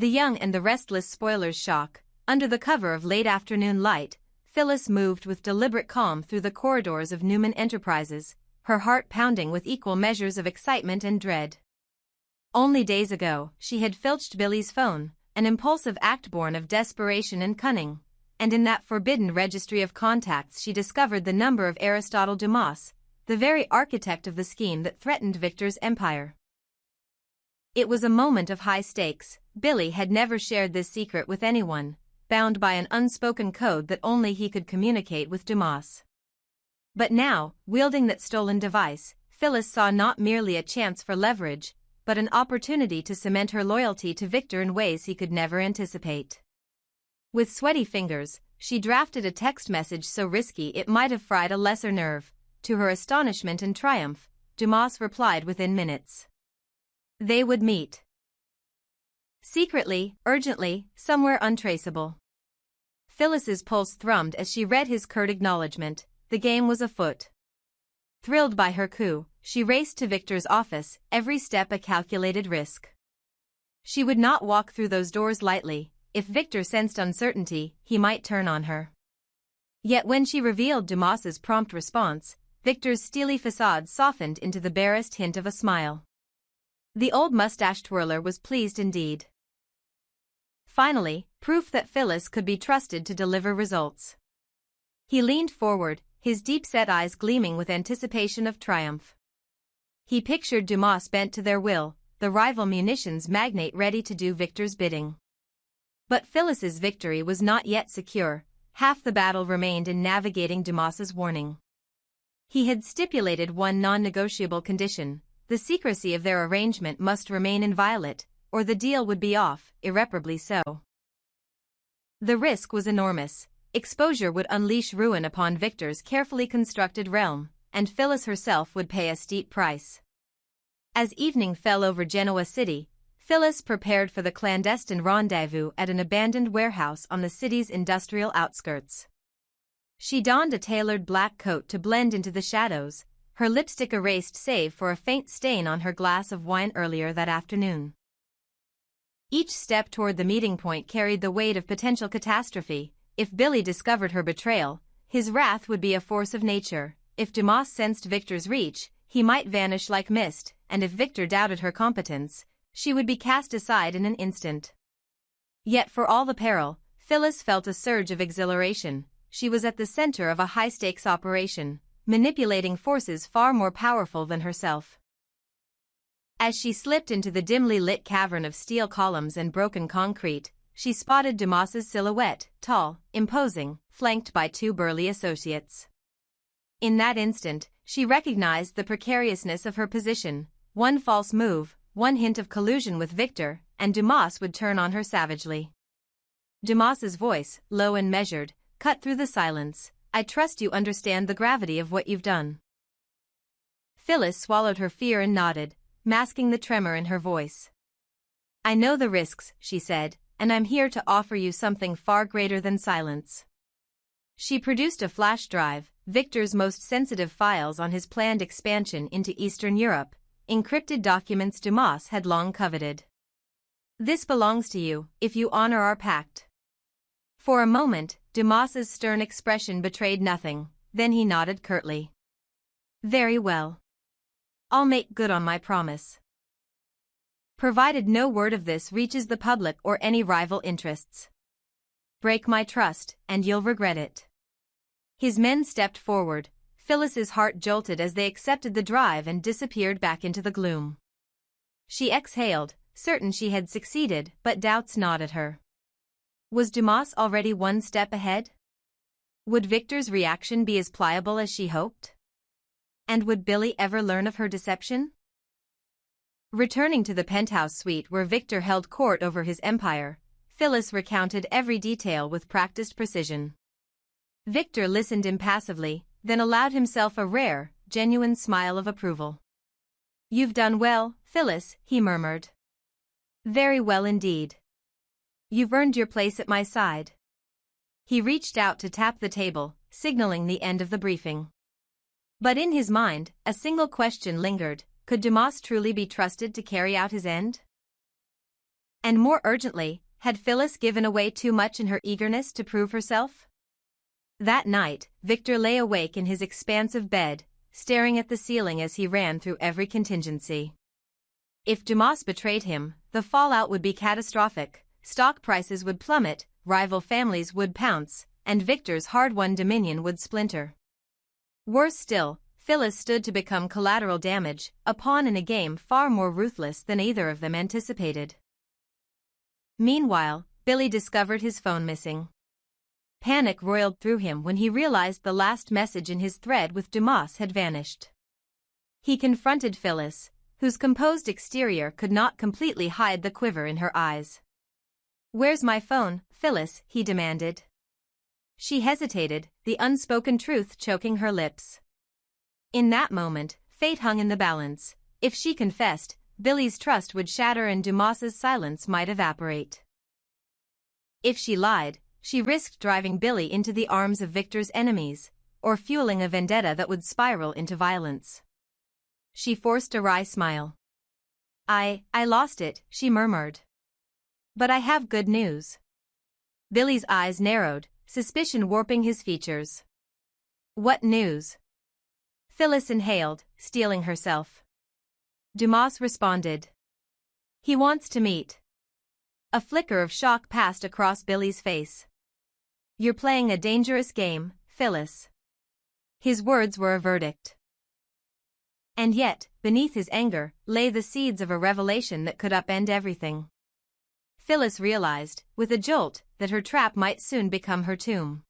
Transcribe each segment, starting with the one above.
The young and the restless spoilers shock. Under the cover of late afternoon light, Phyllis moved with deliberate calm through the corridors of Newman Enterprises, her heart pounding with equal measures of excitement and dread. Only days ago, she had filched Billy's phone, an impulsive act born of desperation and cunning, and in that forbidden registry of contacts she discovered the number of Aristotle Dumas, the very architect of the scheme that threatened Victor's empire. It was a moment of high stakes. Billy had never shared this secret with anyone, bound by an unspoken code that only he could communicate with Dumas. But now, wielding that stolen device, Phyllis saw not merely a chance for leverage, but an opportunity to cement her loyalty to Victor in ways he could never anticipate. With sweaty fingers, she drafted a text message so risky it might have fried a lesser nerve. To her astonishment and triumph, Dumas replied within minutes. They would meet. Secretly, urgently, somewhere untraceable. Phyllis's pulse thrummed as she read his curt acknowledgement. The game was afoot. Thrilled by her coup, she raced to Victor's office, every step a calculated risk. She would not walk through those doors lightly. If Victor sensed uncertainty, he might turn on her. Yet when she revealed Dumas's prompt response, Victor's steely facade softened into the barest hint of a smile. The old mustache twirler was pleased indeed. Finally, proof that Phyllis could be trusted to deliver results. He leaned forward, his deep-set eyes gleaming with anticipation of triumph. He pictured Dumas bent to their will, the rival munitions magnate ready to do Victor's bidding. But Phyllis's victory was not yet secure. Half the battle remained in navigating Dumas's warning. He had stipulated one non-negotiable condition: the secrecy of their arrangement must remain inviolate, or the deal would be off, irreparably so. The risk was enormous. Exposure would unleash ruin upon Victor's carefully constructed realm, and Phyllis herself would pay a steep price. As evening fell over Genoa City, Phyllis prepared for the clandestine rendezvous at an abandoned warehouse on the city's industrial outskirts. She donned a tailored black coat to blend into the shadows, her lipstick erased save for a faint stain on her glass of wine earlier that afternoon. Each step toward the meeting point carried the weight of potential catastrophe. If Billy discovered her betrayal, his wrath would be a force of nature. If Dumas sensed Victor's reach, he might vanish like mist, and if Victor doubted her competence, she would be cast aside in an instant. Yet for all the peril, Phyllis felt a surge of exhilaration. She was at the center of a high-stakes operation, manipulating forces far more powerful than herself. As she slipped into the dimly lit cavern of steel columns and broken concrete, she spotted Dumas's silhouette, tall, imposing, flanked by two burly associates. In that instant, she recognized the precariousness of her position. One false move, one hint of collusion with Victor, and Dumas would turn on her savagely. Dumas's voice, low and measured, cut through the silence. I trust you understand the gravity of what you've done. Phyllis swallowed her fear and nodded, masking the tremor in her voice. I know the risks, she said, and I'm here to offer you something far greater than silence. She produced a flash drive, Victor's most sensitive files on his planned expansion into Eastern Europe, encrypted documents Dumas had long coveted. This belongs to you, if you honor our pact. For a moment, Dumas's stern expression betrayed nothing, then he nodded curtly. Very well. I'll make good on my promise. Provided no word of this reaches the public or any rival interests. Break my trust, and you'll regret it. His men stepped forward. Phyllis's heart jolted as they accepted the drive and disappeared back into the gloom. She exhaled, certain she had succeeded, but doubts gnawed at her. Was Dumas already one step ahead? Would Victor's reaction be as pliable as she hoped? And would Billy ever learn of her deception? Returning to the penthouse suite where Victor held court over his empire, Phyllis recounted every detail with practiced precision. Victor listened impassively, then allowed himself a rare, genuine smile of approval. You've done well, Phyllis, he murmured. Very well indeed. You've earned your place at my side. He reached out to tap the table, signaling the end of the briefing. But in his mind, a single question lingered: could Dumas truly be trusted to carry out his end? And more urgently, had Phyllis given away too much in her eagerness to prove herself? That night, Victor lay awake in his expansive bed, staring at the ceiling as he ran through every contingency. If Dumas betrayed him, the fallout would be catastrophic. Stock prices would plummet, rival families would pounce, and Victor's hard-won dominion would splinter. Worse still, Phyllis stood to become collateral damage, a pawn in a game far more ruthless than either of them anticipated. Meanwhile, Billy discovered his phone missing. Panic roiled through him when he realized the last message in his thread with Dumas had vanished. He confronted Phyllis, whose composed exterior could not completely hide the quiver in her eyes. "Where's my phone, Phyllis?" he demanded. She hesitated, the unspoken truth choking her lips. In that moment, fate hung in the balance. If she confessed, Billy's trust would shatter and Dumas's silence might evaporate. If she lied, she risked driving Billy into the arms of Victor's enemies, or fueling a vendetta that would spiral into violence. She forced a wry smile. I lost it," she murmured. "But I have good news." Billy's eyes narrowed, suspicion warping his features. "What news?" Phyllis inhaled, steeling herself. Dumas responded. "He wants to meet." A flicker of shock passed across Billy's face. "You're playing a dangerous game, Phyllis." His words were a verdict. And yet, beneath his anger, lay the seeds of a revelation that could upend everything. Phyllis realized, with a jolt, that her trap might soon become her tomb.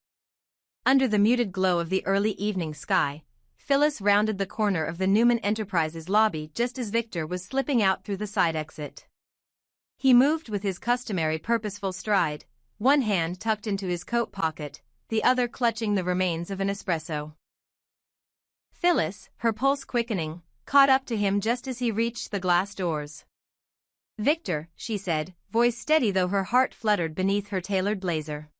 Under the muted glow of the early evening sky, Phyllis rounded the corner of the Newman Enterprises lobby just as Victor was slipping out through the side exit. He moved with his customary purposeful stride, one hand tucked into his coat pocket, the other clutching the remains of an espresso. Phyllis, her pulse quickening, caught up to him just as he reached the glass doors. "Victor," she said, voice steady though her heart fluttered beneath her tailored blazer.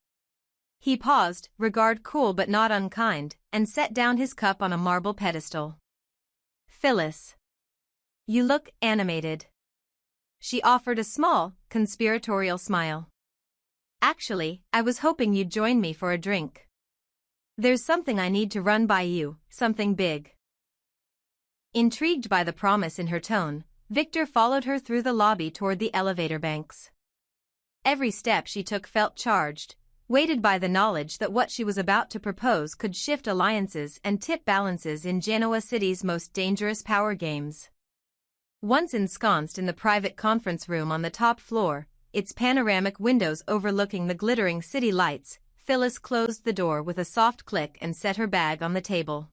He paused, regard cool but not unkind, and set down his cup on a marble pedestal. "Phyllis. You look animated." She offered a small, conspiratorial smile. "Actually, I was hoping you'd join me for a drink. There's something I need to run by you, something big." Intrigued by the promise in her tone, Victor followed her through the lobby toward the elevator banks. Every step she took felt charged, weighted by the knowledge that what she was about to propose could shift alliances and tip balances in Genoa City's most dangerous power games. Once ensconced in the private conference room on the top floor, its panoramic windows overlooking the glittering city lights, Phyllis closed the door with a soft click and set her bag on the table.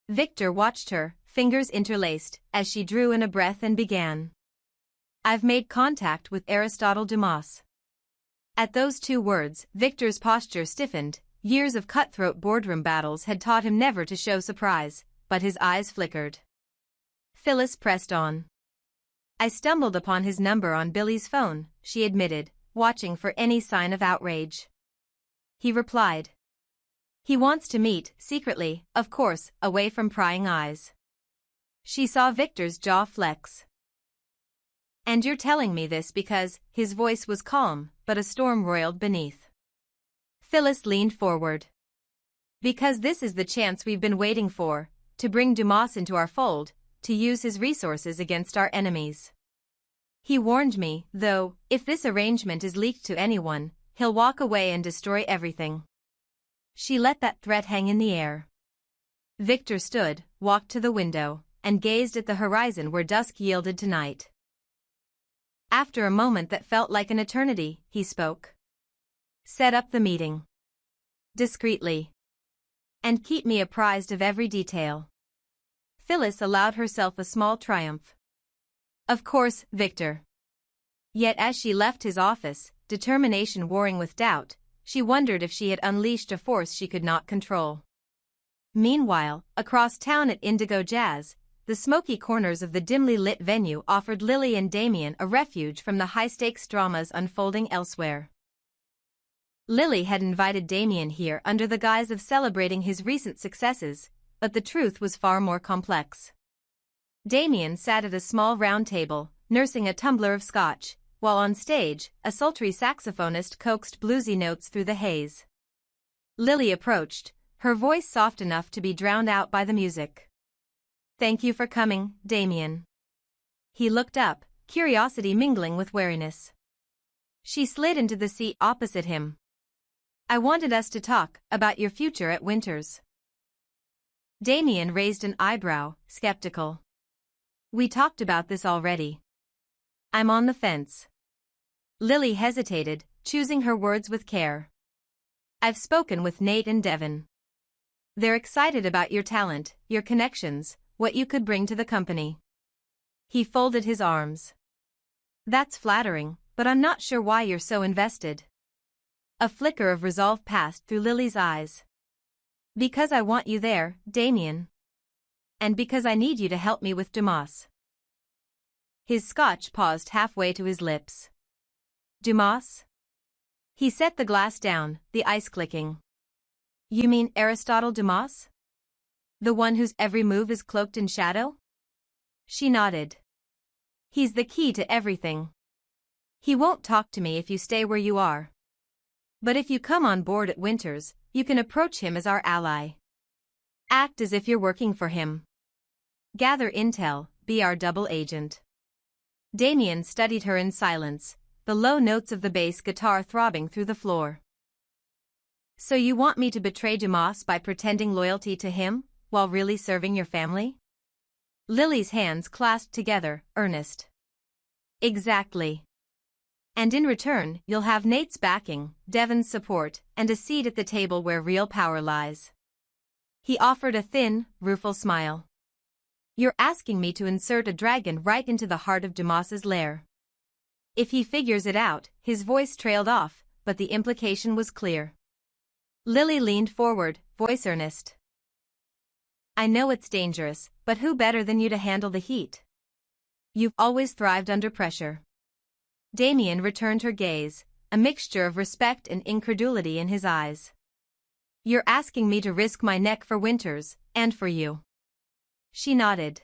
Victor watched her, fingers interlaced, as she drew in a breath and began. "I've made contact with Aristotle Dumas." At those two words, Victor's posture stiffened. Years of cutthroat boardroom battles had taught him never to show surprise, but his eyes flickered. Phyllis pressed on. "I stumbled upon his number on Billy's phone," she admitted, watching for any sign of outrage. He replied. "He wants to meet, secretly, of course, away from prying eyes." She saw Victor's jaw flex. "And you're telling me this because," his voice was calm, but a storm roiled beneath. Phyllis leaned forward. "Because this is the chance we've been waiting for, to bring Dumas into our fold, to use his resources against our enemies. He warned me, though, if this arrangement is leaked to anyone, he'll walk away and destroy everything." She let that threat hang in the air. Victor stood, walked to the window, and gazed at the horizon where dusk yielded to night. After a moment that felt like an eternity, he spoke. "Set up the meeting. Discreetly. And keep me apprised of every detail." Phyllis allowed herself a small triumph. "Of course, Victor." Yet as she left his office, determination warring with doubt, she wondered if she had unleashed a force she could not control. Meanwhile, across town at Indigo Jazz, the smoky corners of the dimly lit venue offered Lily and Damian a refuge from the high-stakes dramas unfolding elsewhere. Lily had invited Damian here under the guise of celebrating his recent successes, but the truth was far more complex. Damian sat at a small round table, nursing a tumbler of scotch, while on stage, a sultry saxophonist coaxed bluesy notes through the haze. Lily approached, her voice soft enough to be drowned out by the music. "Thank you for coming, Damian." He looked up, curiosity mingling with wariness. She slid into the seat opposite him. "I wanted us to talk about your future at Winters." Damian raised an eyebrow, skeptical. "We talked about this already." "I'm on the fence." Lily hesitated, choosing her words with care. "I've spoken with Nate and Devon. They're excited about your talent, your connections, what you could bring to the company." He folded his arms. "That's flattering, but I'm not sure why you're so invested." A flicker of resolve passed through Lily's eyes. "Because I want you there, Damian. And because I need you to help me with Dumas." His scotch paused halfway to his lips. "Dumas?" He set the glass down, the ice clicking. "You mean Aristotle Dumas? The one whose every move is cloaked in shadow?" She nodded. "He's the key to everything. He won't talk to me if you stay where you are. But if you come on board at Winters, you can approach him as our ally. Act as if you're working for him. Gather intel, be our double agent." Damian studied her in silence, the low notes of the bass guitar throbbing through the floor. "So you want me to betray Dumas by pretending loyalty to him, while really serving your family?" Lily's hands clasped together, earnest. "Exactly. And in return, you'll have Nate's backing, Devon's support, and a seat at the table where real power lies." He offered a thin, rueful smile. "You're asking me to insert a dragon right into the heart of Dumas's lair. If he figures it out," his voice trailed off, but the implication was clear. Lily leaned forward, voice earnest. "I know it's dangerous, but who better than you to handle the heat? You've always thrived under pressure." Damian returned her gaze, a mixture of respect and incredulity in his eyes. "You're asking me to risk my neck for Winters, and for you." She nodded.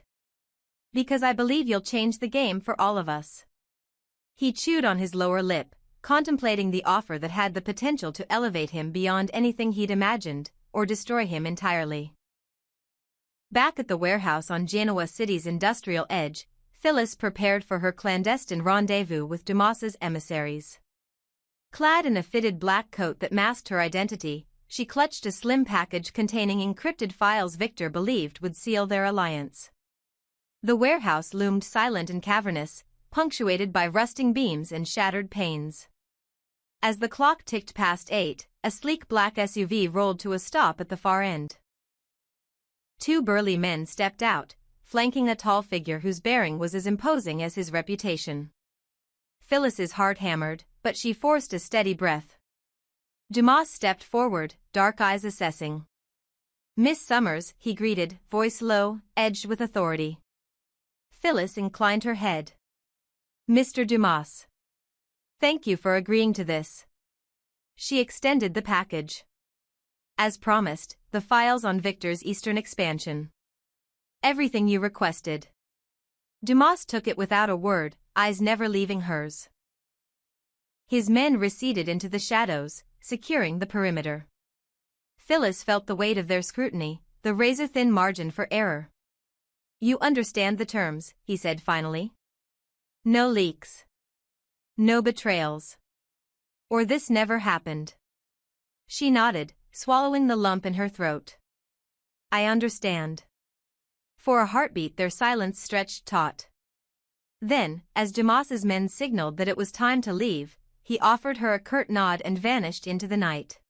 "Because I believe you'll change the game for all of us." He chewed on his lower lip, contemplating the offer that had the potential to elevate him beyond anything he'd imagined, or destroy him entirely. Back at the warehouse on Genoa City's industrial edge, Phyllis prepared for her clandestine rendezvous with Dumas's emissaries. Clad in a fitted black coat that masked her identity, she clutched a slim package containing encrypted files Victor believed would seal their alliance. The warehouse loomed silent and cavernous, punctuated by rusting beams and shattered panes. As the clock ticked past 8, a sleek black SUV rolled to a stop at the far end. Two burly men stepped out, flanking a tall figure whose bearing was as imposing as his reputation. Phyllis's heart hammered, but she forced a steady breath. Dumas stepped forward, dark eyes assessing. "Miss Summers," he greeted, voice low, edged with authority. Phyllis inclined her head. "Mr. Dumas. Thank you for agreeing to this." She extended the package. "As promised, the files on Victor's Eastern expansion. Everything you requested." Dumas took it without a word, eyes never leaving hers. His men receded into the shadows, securing the perimeter. Phyllis felt the weight of their scrutiny, the razor-thin margin for error. "You understand the terms," he said finally. "No leaks. No betrayals. Or this never happened." She nodded, swallowing the lump in her throat. "I understand." For a heartbeat their silence stretched taut. Then, as Dumas's men signaled that it was time to leave, he offered her a curt nod and vanished into the night.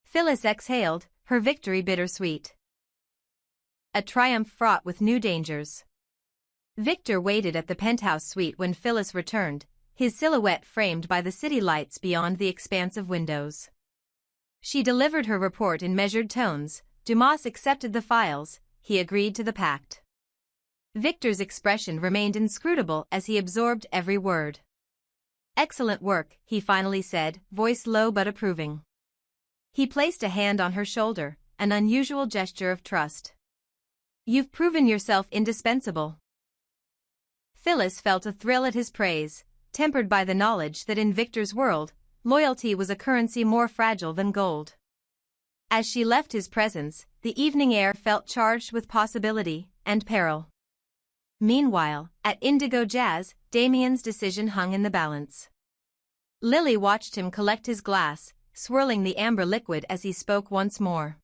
Phyllis exhaled, her victory bittersweet. A triumph fraught with new dangers. Victor waited at the penthouse suite when Phyllis returned, his silhouette framed by the city lights beyond the expansive windows. She delivered her report in measured tones. Dumas accepted the files, he agreed to the pact. Victor's expression remained inscrutable as he absorbed every word. "Excellent work," he finally said, voice low but approving. He placed a hand on her shoulder, an unusual gesture of trust. "You've proven yourself indispensable." Phyllis felt a thrill at his praise, tempered by the knowledge that in Victor's world, loyalty was a currency more fragile than gold. As she left his presence, the evening air felt charged with possibility and peril. Meanwhile, at Indigo Jazz, Damian's decision hung in the balance. Lily watched him collect his glass, swirling the amber liquid as he spoke once more.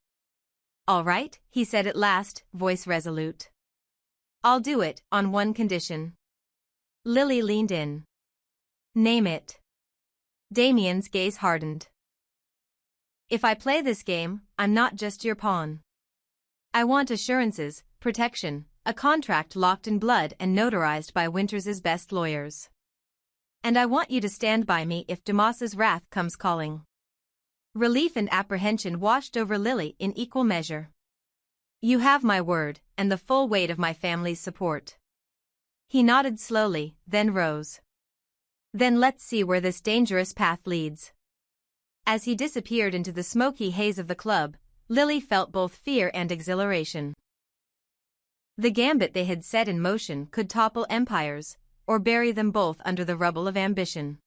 "All right," he said at last, voice resolute. "I'll do it, on one condition." Lily leaned in. "Name it." Damian's gaze hardened. "If I play this game, I'm not just your pawn. I want assurances, protection, a contract locked in blood and notarized by Winters's best lawyers. And I want you to stand by me if Dumas's wrath comes calling." Relief and apprehension washed over Lily in equal measure. "You have my word, and the full weight of my family's support." He nodded slowly, then rose. "Then let's see where this dangerous path leads." As he disappeared into the smoky haze of the club, Lily felt both fear and exhilaration. The gambit they had set in motion could topple empires, or bury them both under the rubble of ambition.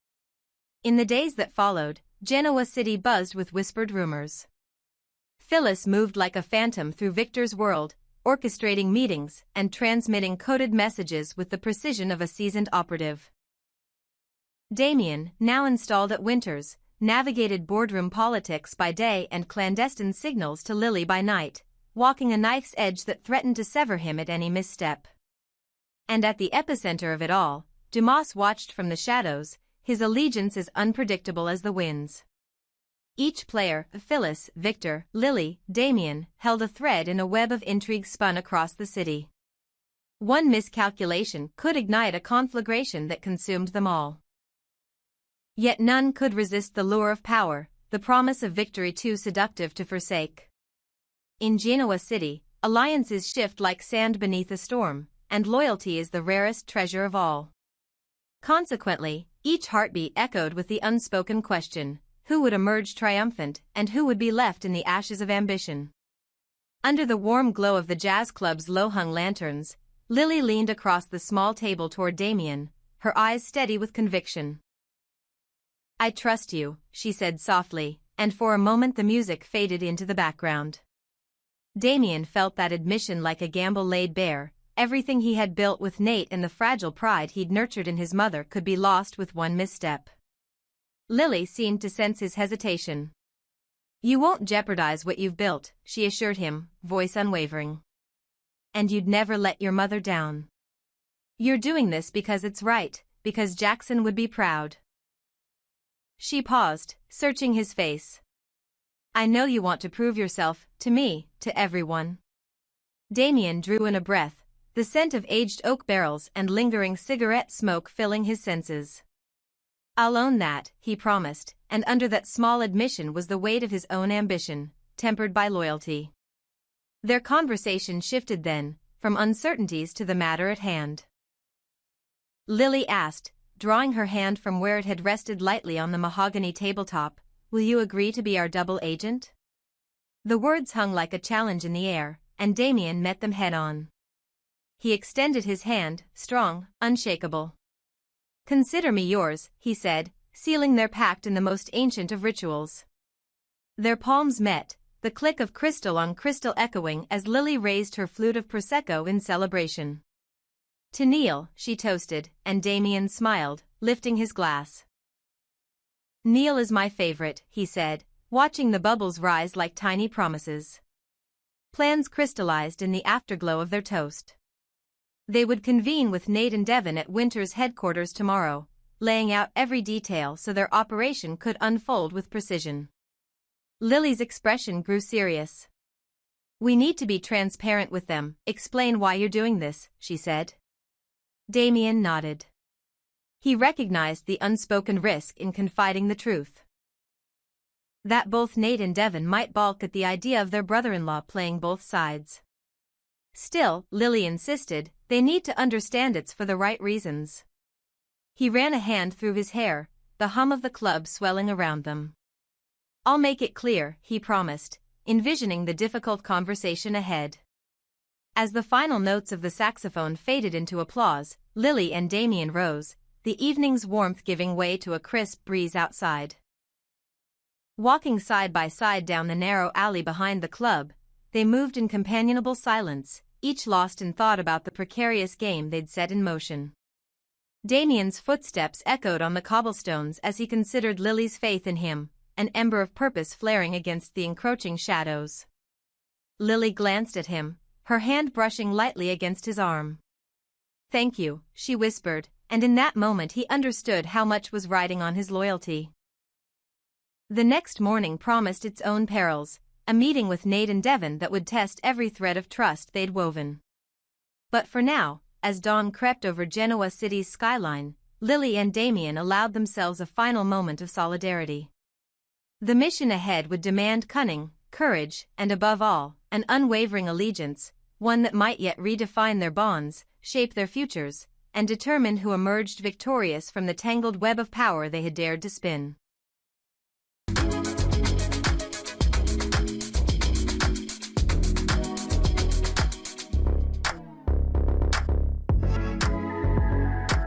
In the days that followed, Genoa City buzzed with whispered rumors. Phyllis moved like a phantom through Victor's world, orchestrating meetings and transmitting coded messages with the precision of a seasoned operative. Damian, now installed at Winters, navigated boardroom politics by day and clandestine signals to Lily by night, walking a knife's edge that threatened to sever him at any misstep. And at the epicenter of it all, Dumas watched from the shadows, his allegiance as unpredictable as the winds. Each player, Phyllis, Victor, Lily, Damian, held a thread in a web of intrigue spun across the city. One miscalculation could ignite a conflagration that consumed them all. Yet none could resist the lure of power, the promise of victory too seductive to forsake. In Genoa City, alliances shift like sand beneath a storm, and loyalty is the rarest treasure of all. Consequently, each heartbeat echoed with the unspoken question, who would emerge triumphant and who would be left in the ashes of ambition? Under the warm glow of the jazz club's low-hung lanterns, Lily leaned across the small table toward Damian, her eyes steady with conviction. "I trust you," she said softly, and for a moment the music faded into the background. Damian felt that admission like a gamble laid bare. Everything he had built with Nate and the fragile pride he'd nurtured in his mother could be lost with one misstep. Lily seemed to sense his hesitation. "You won't jeopardize what you've built," she assured him, voice unwavering. "And you'd never let your mother down. You're doing this because it's right, because Jackson would be proud." She paused, searching his face. "I know you want to prove yourself, to me, to everyone." Damian drew in a breath, the scent of aged oak barrels and lingering cigarette smoke filling his senses. "I'll own that," he promised, and under that small admission was the weight of his own ambition, tempered by loyalty. Their conversation shifted then, from uncertainties to the matter at hand. Lily asked, drawing her hand from where it had rested lightly on the mahogany tabletop, "Will you agree to be our double agent?" The words hung like a challenge in the air, and Damian met them head-on. He extended his hand, strong, unshakable. "Consider me yours," he said, sealing their pact in the most ancient of rituals. Their palms met, the click of crystal on crystal echoing as Lily raised her flute of Prosecco in celebration. "To Neil," she toasted, and Damian smiled, lifting his glass. "Neil is my favorite," he said, watching the bubbles rise like tiny promises. Plans crystallized in the afterglow of their toast. They would convene with Nate and Devon at Winter's headquarters tomorrow, laying out every detail so their operation could unfold with precision. Lily's expression grew serious. "We need to be transparent with them, explain why you're doing this," she said. Damian nodded. He recognized the unspoken risk in confiding the truth. That both Nate and Devon might balk at the idea of their brother-in-law playing both sides. Still, Lily insisted, they need to understand it's for the right reasons. He ran a hand through his hair, the hum of the club swelling around them. "I'll make it clear," he promised, envisioning the difficult conversation ahead. As the final notes of the saxophone faded into applause, Lily and Damian rose, the evening's warmth giving way to a crisp breeze outside. Walking side by side down the narrow alley behind the club, they moved in companionable silence, each lost in thought about the precarious game they'd set in motion. Damian's footsteps echoed on the cobblestones as he considered Lily's faith in him, an ember of purpose flaring against the encroaching shadows. Lily glanced at him, her hand brushing lightly against his arm. "Thank you," she whispered, and in that moment he understood how much was riding on his loyalty. The next morning promised its own perils, a meeting with Nate and Devon that would test every thread of trust they'd woven. But for now, as dawn crept over Genoa City's skyline, Lily and Damian allowed themselves a final moment of solidarity. The mission ahead would demand cunning, courage, and above all, an unwavering allegiance, one that might yet redefine their bonds, shape their futures, and determine who emerged victorious from the tangled web of power they had dared to spin.